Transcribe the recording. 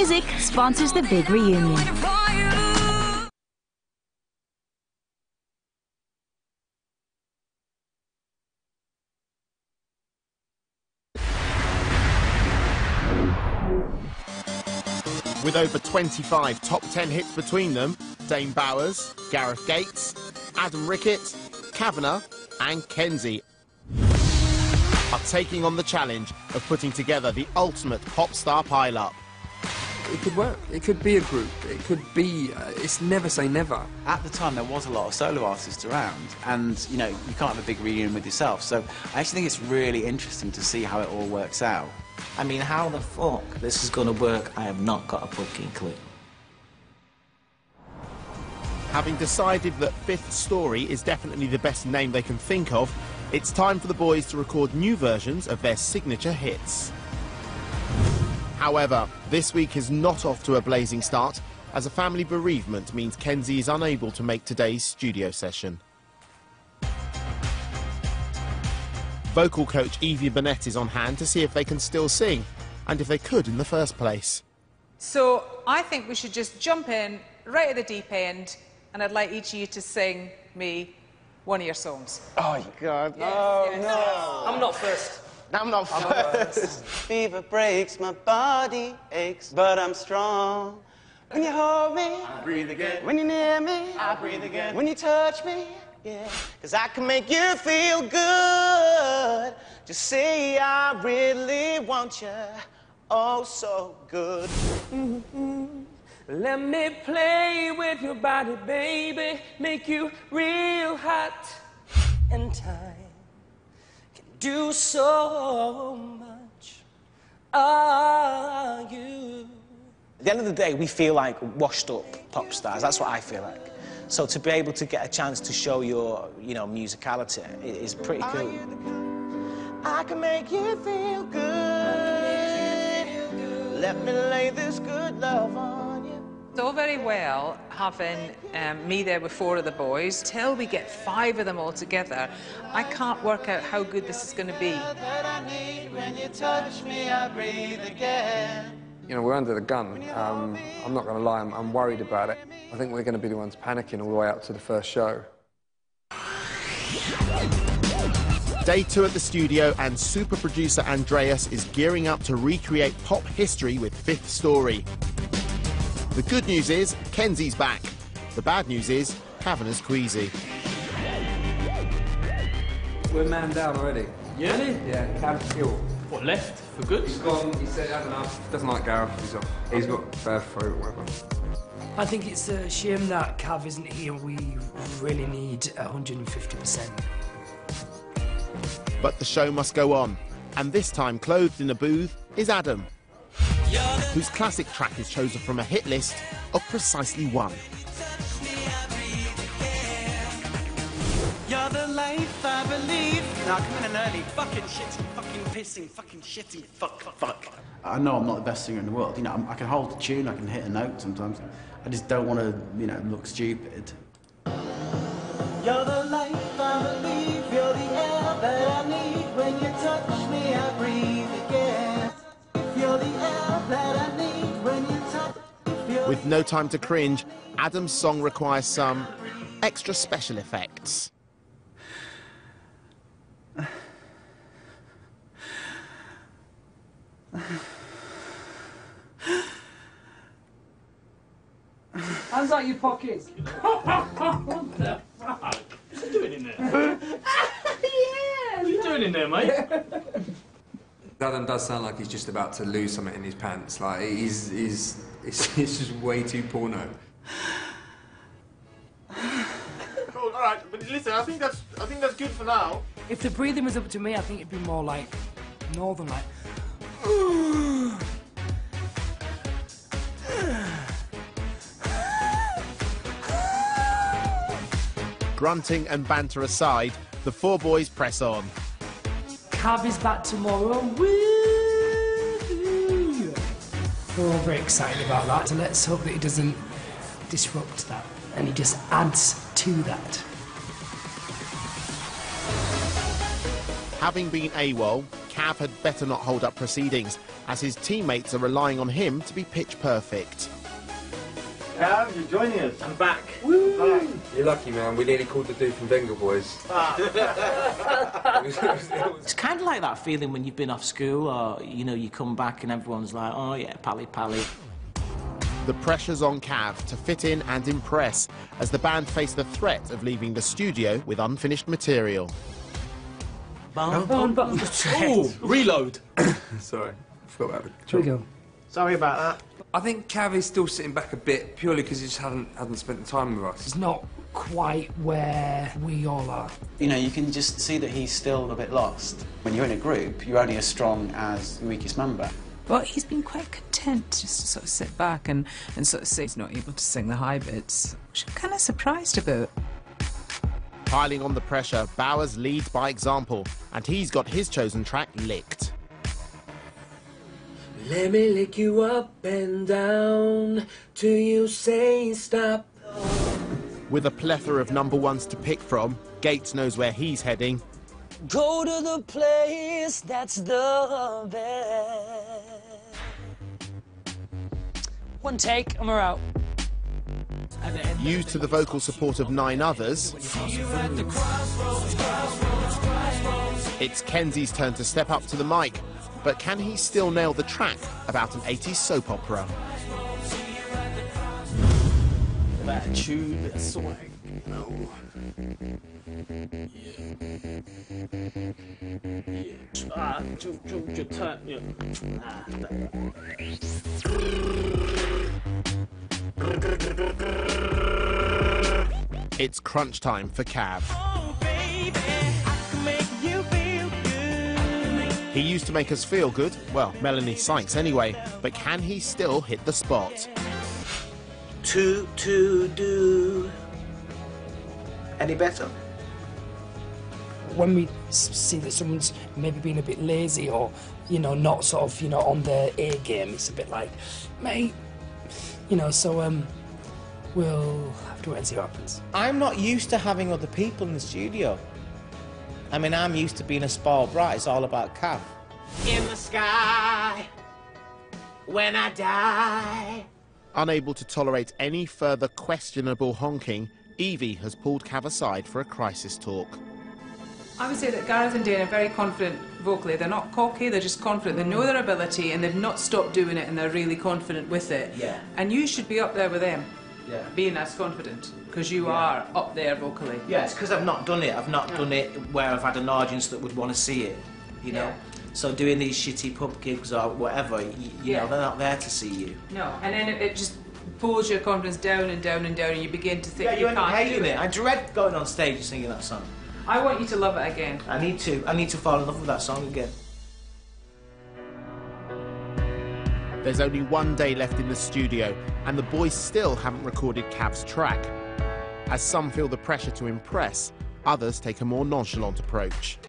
Music sponsors the big reunion. With over 25 top 10 hits between them, Dane Bowers, Gareth Gates, Adam Rickett, Kavanagh and Kenzie are taking on the challenge of putting together the ultimate pop star pile-up. It could work. It could be a group. It could be... it's never say never. At the time, there was a lot of solo artists around, and, you know, you can't have a big reunion with yourself. So I actually think it's really interesting to see how it all works out. I mean, how the fuck this is going to work, I have not got a fucking clue. Having decided that Fifth Story is definitely the best name they can think of, it's time for the boys to record new versions of their signature hits. However, this week is not off to a blazing start, as a family bereavement means Kenzie is unable to make today's studio session. Vocal coach Evie Burnett is on hand to see if they can still sing, and if they could in the first place. So I think we should just jump in right at the deep end, and I'd like each of you to sing me one of your songs. Oh, God. Yes, Oh, yes. no. I'm not first. I'm not first. Fever breaks, my body aches, but I'm strong. When you hold me, I breathe again. When you're near me, I breathe again. When you touch me, yeah. 'Cause I can make you feel good. Just say I really want you, oh so good. Let me play with your body, baby, make you real hot. And time can do so much. Are you? At the end of the day, we feel like washed-up pop stars. That's what I feel like. So to be able to get a chance to show your, you know, musicality is pretty cool. I can make you feel good. Let me lay this good love on you. It's all very well having me there with 4 of the boys. Till we get 5 of them all together, I can't work out how good this is going to be. That I need when you touch me, I breathe again. You know, we're under the gun. I'm not going to lie, I'm worried about it. I think we're going to be the ones panicking all the way up to the first show. Day 2 at the studio, and super producer Andreas is gearing up to recreate pop history with Fifth Story. The good news is Kenzie's back. The bad news is Kavanagh's queasy. We're man down already. Yeah? Yeah, Cav's ill. What, left? For good? He's gone, he said, I don't know, doesn't like Gareth, he's off. He's got bare throat or whatever. I think it's a shame that Cav isn't here. We really need 150%. But the show must go on, and this time clothed in a booth is Adam, whose classic track is chosen from a hit list of precisely one. You're the life I believe. Now come in early. Fucking shitting, fucking pissing, fucking shitting, fuck. I know I'm not the best singer in the world. You know, I can hold a tune, I can hit a note sometimes. I just don't want to, you know, look stupid. You're the life I believe. You're the air that I need. When you touch me, I breathe again. You're the air that I need. When you touch. With no time to cringe, Adam's song requires some extra special effects. Hands out your pockets. What the fuck? What's he doing in there? Yeah! What are you doing in there, mate? Adam does sound like he's just about to lose something in his pants. Like, it's just way too porno. Cool, all right, but listen, I think that's good for now. If the breathing was up to me, I think it'd be more like northern, like. Grunting and banter aside, the 4 boys press on. Cav is back tomorrow. Woo! We're all very excited about that, so let's hope that he doesn't disrupt that and he just adds to that. Having been AWOL, Cav had better not hold up proceedings, as his teammates are relying on him to be pitch perfect. Cav, you're joining us. I'm back. You're lucky, man. We nearly called the dude from Venga Boys. It's kind of like that feeling when you've been off school, or, you know, you come back and everyone's like, oh yeah, pally, pally. The pressure's on Cav to fit in and impress as the band face the threat of leaving the studio with unfinished material. Oh, reload. Sorry, I forgot about the Here we go. Sorry about that. I think Cav is still sitting back a bit purely because he just hadn't spent the time with us. It's not quite where we all are. You know, you can just see that he's still a bit lost. When you're in a group, you're only as strong as the weakest member. But he's been quite content just to sort of sit back and sort of say he's not able to sing the high bits, which I'm kind of surprised about. Piling on the pressure, Bowers leads by example, and he's got his chosen track licked. Let me lick you up and down till you say stop. With a plethora of #1s to pick from, Gates knows where he's heading. Go to the place that's the best. One take and we're out. Used to the vocal support of 9 others, it's Kenzie's turn to step up to the mic. But can he still nail the track about an 80s soap opera? That tune, that swag. No. It's crunch time for Cav. He used to make us feel good, well, Melanie Sykes anyway, but can he still hit the spot? Do. Any better? When we see that someone's maybe being a bit lazy or, you know, not sort of, you know, on their A game, it's a bit like, mate, you know, so we'll have to wait and see what happens. I'm not used to having other people in the studio. I mean, I'm used to being a spoiled brat. It's all about Cav. In the sky, when I die. Unable to tolerate any further questionable honking, Evie has pulled Cav aside for a crisis talk. I would say that Gareth and Dane are very confident vocally. They're not cocky, they're just confident. They know their ability and they've not stopped doing it and they're really confident with it. Yeah. And you should be up there with them, Yeah. being as confident, because you are up there vocally. Yeah, it's because I've not done it. I've not done it where I've had an audience that would want to see it, you know? So doing these shitty pub gigs or whatever, you know, they're not there to see you. No, and then it just pulls your confidence down and down and down and you begin to think Yeah, you end up can't do hating it. I dread going on stage and singing that song. I want you to love it again. I need to fall in love with that song again. There's only 1 day left in the studio, and the boys still haven't recorded Cav's track. As some feel the pressure to impress, others take a more nonchalant approach.